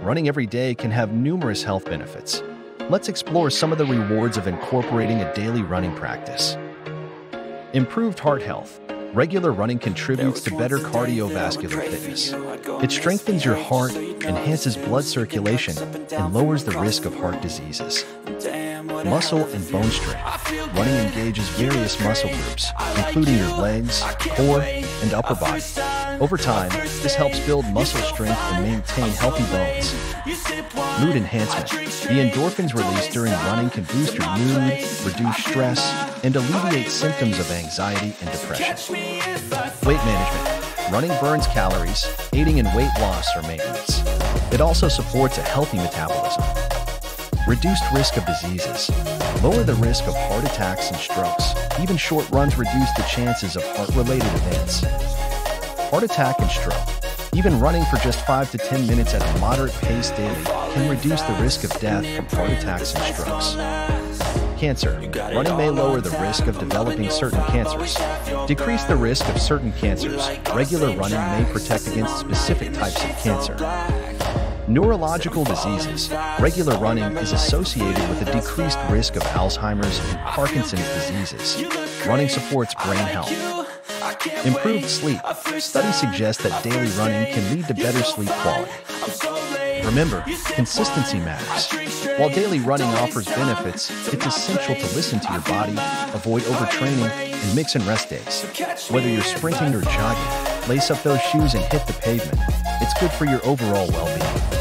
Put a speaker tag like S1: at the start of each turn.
S1: running every day can have numerous health benefits. Let's explore some of the rewards of incorporating a daily running practice. Improved heart health. Regular running contributes to better cardiovascular fitness. It strengthens your heart, enhances blood circulation, and lowers the risk of heart diseases. Muscle and bone strength. Running engages various muscle groups, including your legs, core, and upper body. Over time, this helps build muscle strength and maintain healthy bones. Mood enhancement. The endorphins released during running can boost your mood, reduce stress, and alleviate symptoms of anxiety and depression. Weight management. Running burns calories, aiding in weight loss or maintenance. It also supports a healthy metabolism. Reduced risk of diseases. Lower the risk of heart attacks and strokes. Even short runs reduce the chances of heart-related events. Heart attack and stroke. Even running for just 5 to 10 minutes at a moderate pace daily can reduce the risk of death from heart attacks and strokes. Cancer. Running may lower the risk of developing certain cancers. Decrease the risk of certain cancers. Regular running may protect against specific types of cancer. Neurological diseases. Regular running is associated with a decreased risk of Alzheimer's and Parkinson's diseases. Running supports brain health. Improved sleep. Studies suggest that daily running can lead to better sleep quality. Remember, consistency matters. While daily running offers benefits, it's essential to listen to your body, avoid overtraining, and mix and rest days. Whether you're sprinting or jogging, lace up those shoes and hit the pavement. It's good for your overall well-being.